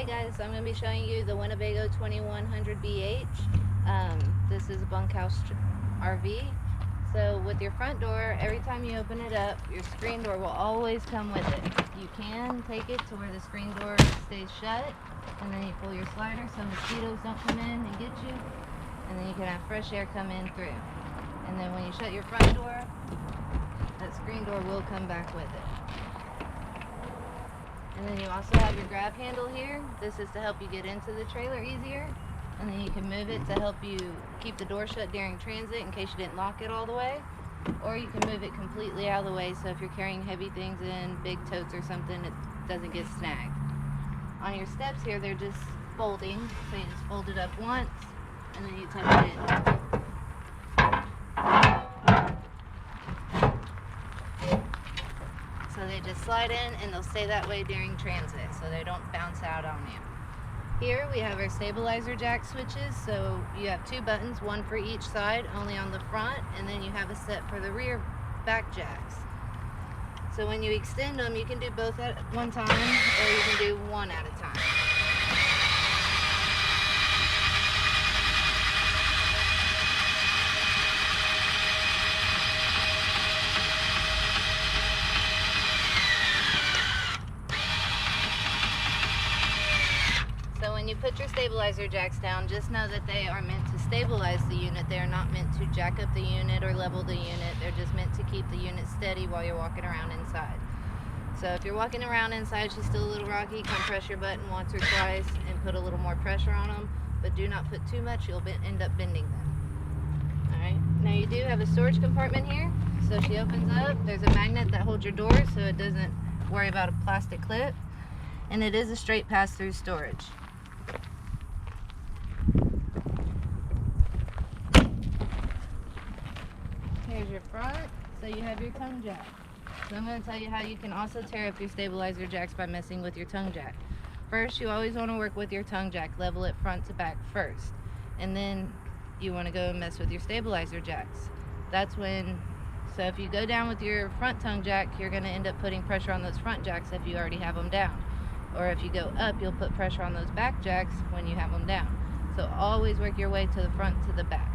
Hey guys, I'm going to be showing you the Winnebago 2100BH. This is a bunkhouse RV. So with your front door, every time you open it up, your screen door will always come with it. You can take it to where the screen door stays shut, and then you pull your slider so mosquitoes don't come in and get you, and then you can have fresh air come in through. And then when you shut your front door, that screen door will come back with it. And then you also have your grab handle here. This is to help you get into the trailer easier. And then you can move it to help you keep the door shut during transit in case you didn't lock it all the way. Or you can move it completely out of the way so if you're carrying heavy things in, big totes or something, it doesn't get snagged. On your steps here, they're just folding. So you just fold it up once and then you tuck it in. So they just slide in and they'll stay that way during transit so they don't bounce out on you. Here we have our stabilizer jack switches. So you have two buttons, one for each side, only on the front, and then you have a set for the rear back jacks. So when you extend them, you can do both at one time or you can do one at a time. When you put your stabilizer jacks down, just know that they are meant to stabilize the unit. They are not meant to jack up the unit or level the unit. They're just meant to keep the unit steady while you're walking around inside. So if you're walking around inside, she's still a little rocky, come press your button once or twice and put a little more pressure on them, but do not put too much, you'll end up bending them. Alright, now you do have a storage compartment here. So she opens up, there's a magnet that holds your door so it doesn't worry about a plastic clip, and it is a straight pass-through storage. Here's your front, so you have your tongue jack. So I'm going to tell you how you can also tear up your stabilizer jacks by messing with your tongue jack. First, you always want to work with your tongue jack, level it front to back first. And then you want to go and mess with your stabilizer jacks. That's when, so if you go down with your front tongue jack, you're going to end up putting pressure on those front jacks if you already have them down. Or if you go up, you'll put pressure on those back jacks when you have them down. So always work your way to the front to the back.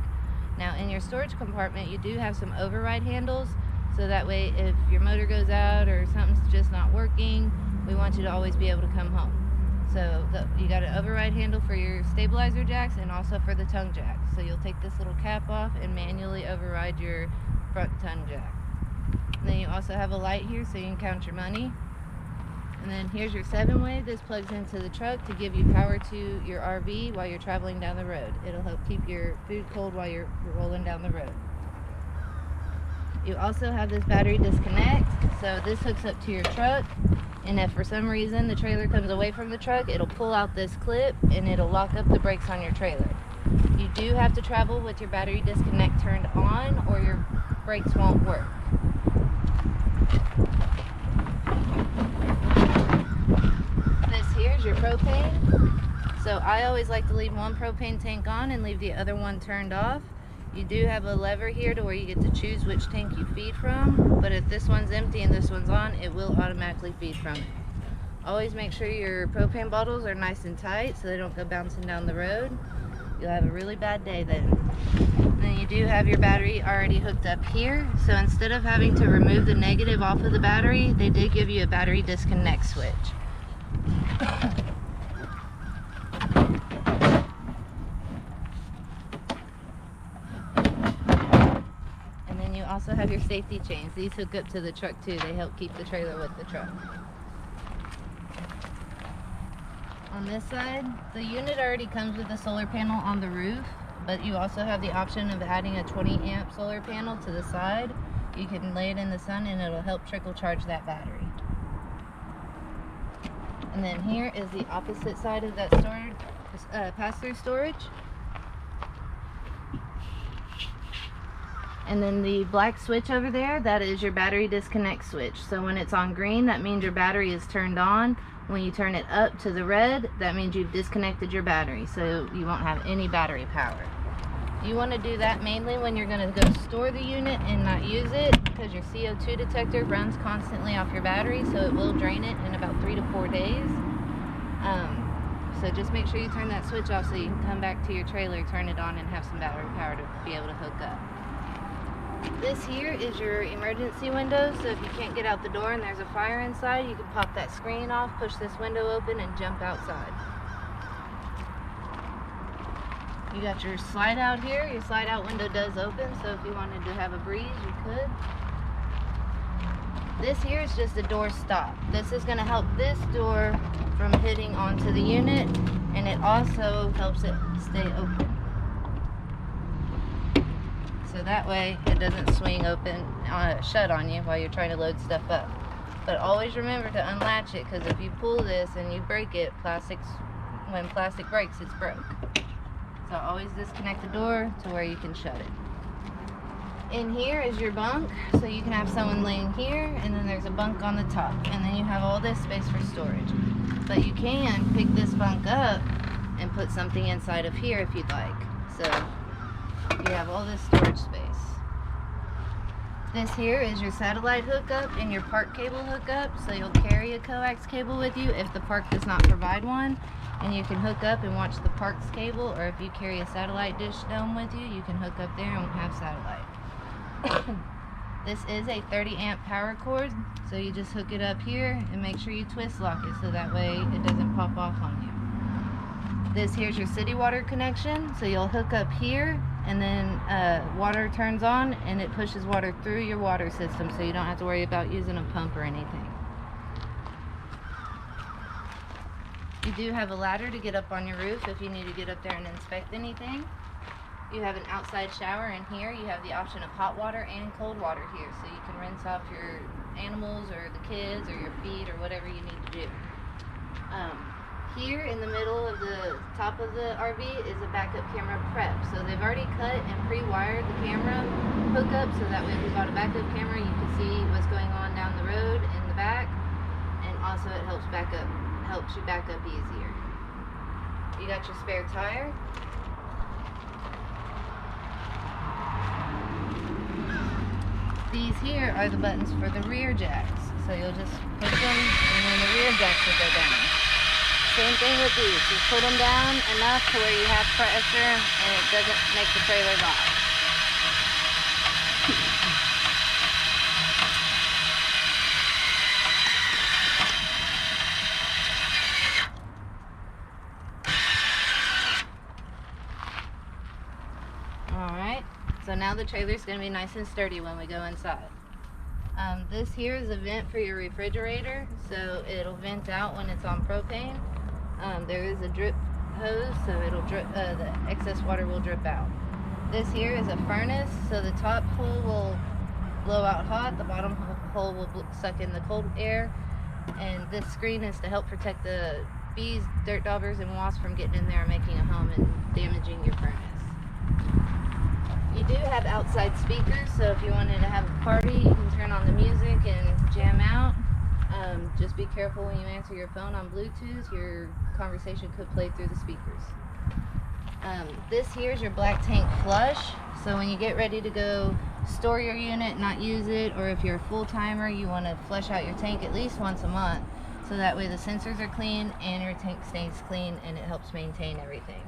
Now in your storage compartment, you do have some override handles, so that way if your motor goes out or something's just not working, we want you to always be able to come home. So you got an override handle for your stabilizer jacks and also for the tongue jack. So you'll take this little cap off and manually override your front tongue jack. And then you also have a light here so you can count your money. And then here's your 7-way. This plugs into the truck to give you power to your RV while you're traveling down the road. It'll help keep your food cold while you're rolling down the road. You also have this battery disconnect. So this hooks up to your truck. And if for some reason the trailer comes away from the truck, it'll pull out this clip and it'll lock up the brakes on your trailer. You do have to travel with your battery disconnect turned on or your brakes won't work. Here's your propane. So I always like to leave one propane tank on and leave the other one turned off. You do have a lever here to where you get to choose which tank you feed from, but if this one's empty and this one's on, it will automatically feed from it. Always make sure your propane bottles are nice and tight so they don't go bouncing down the road. You'll have a really bad day then. Then you do have your battery already hooked up here, so instead of having to remove the negative off of the battery, they did give you a battery disconnect switch. And then you also have your safety chains. These hook up to the truck too. They help keep the trailer with the truck. On this side, the unit already comes with a solar panel on the roof, but you also have the option of adding a 20 amp solar panel to the side. You can lay it in the sun and it'll help trickle charge that battery. And then here is the opposite side of that storage, pass-through storage. And then the black switch over there, that is your battery disconnect switch. So when it's on green, that means your battery is turned on. When you turn it up to the red, that means you've disconnected your battery, so you won't have any battery power. You want to do that mainly when you're going to go store the unit and not use it, because your CO2 detector runs constantly off your battery, so it will drain it in about 3 to 4 days. So just make sure you turn that switch off so you can come back to your trailer, turn it on, and have some battery power to be able to hook up. This here is your emergency window, so if you can't get out the door and there's a fire inside, you can pop that screen off, push this window open, and jump outside. You got your slide out here. Your slide out window does open, so if you wanted to have a breeze, you could. This here is just a door stop. This is going to help this door from hitting onto the unit, and it also helps it stay open. So that way it doesn't swing open, shut on you while you're trying to load stuff up. But always remember to unlatch it, because if you pull this and you break it, when plastic breaks, it's broke. So always disconnect the door to where you can shut it. In here is your bunk, so you can have someone laying here, and then there's a bunk on the top, and then you have all this space for storage. But you can pick this bunk up and put something inside of here if you'd like. So you have all this storage space. This here is your satellite hookup and your park cable hookup, so you'll carry a coax cable with you if the park does not provide one, and you can hook up and watch the park's cable, or if you carry a satellite dish dome with you, you can hook up there and have satellite. This is a 30 amp power cord, so you just hook it up here and make sure you twist lock it so that way it doesn't pop off on you. This here's your city water connection, so you'll hook up here, and then water turns on and it pushes water through your water system, so you don't have to worry about using a pump or anything. You do have a ladder to get up on your roof if you need to get up there and inspect anything. You have an outside shower in here. You have the option of hot water and cold water here, so you can rinse off your animals or the kids or your feet or whatever you need to do. Here in the middle of the top of the RV is a backup camera prep. So they've already cut and pre-wired the camera hookup, so that way if you bought a backup camera, you can see what's going on down the road in the back, and also it helps you back up easier. You got your spare tire. These here are the buttons for the rear jacks. So you'll just push them and then the rear jacks will go down. Same thing with these. You put them down enough to where you have pressure and it doesn't make the trailer lock. Alright, so now the trailer's going to be nice and sturdy when we go inside. This here is a vent for your refrigerator, so it'll vent out when it's on propane. There is a drip hose, so it'll drip, the excess water will drip out. This here is a furnace, so the top hole will blow out hot, the bottom hole will suck in the cold air, and this screen is to help protect the bees, dirt daubers, and wasps from getting in there and making a home and damaging your furnace. You do have outside speakers, so if you wanted to have a party, you can turn on the music and jam out. Just be careful when you answer your phone on Bluetooth. Your conversation could play through the speakers. This here is your black tank flush, so when you get ready to go store your unit, not use it, or if you're a full-timer, you want to flush out your tank at least once a month, so that way the sensors are clean and your tank stays clean and it helps maintain everything.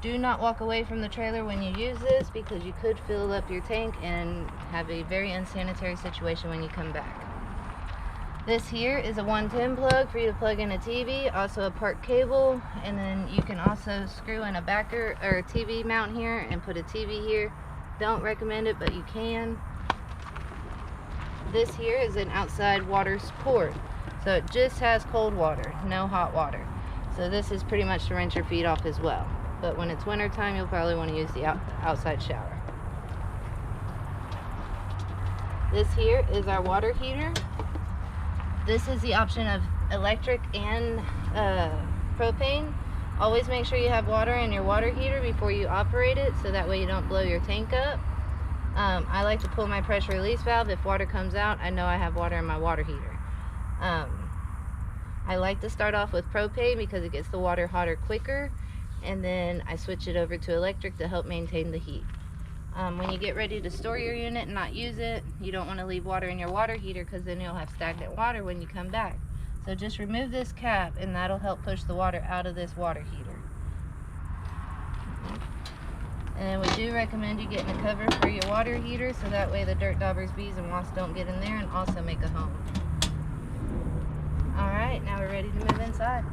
Do not walk away from the trailer when you use this, because you could fill up your tank and have a very unsanitary situation when you come back. This here is a 110 plug for you to plug in a TV, also a park cable, and then you can also screw in a backer or a TV mount here and put a TV here. Don't recommend it, but you can. This here is an outside water port, so it just has cold water, no hot water. So this is pretty much to rinse your feet off as well. But when it's winter time, you'll probably want to use the outside shower. This here is our water heater. This is the option of electric and propane. Always make sure you have water in your water heater before you operate it, so that way you don't blow your tank up. I like to pull my pressure release valve. If water comes out, I know I have water in my water heater. I like to start off with propane because it gets the water hotter quicker, and then I switch it over to electric to help maintain the heat. When you get ready to store your unit and not use it, you don't want to leave water in your water heater, because then you'll have stagnant water when you come back. So just remove this cap and that'll help push the water out of this water heater. And we do recommend you getting a cover for your water heater so that way the dirt daubers, bees, and wasps don't get in there and also make a home. Alright, now we're ready to move inside.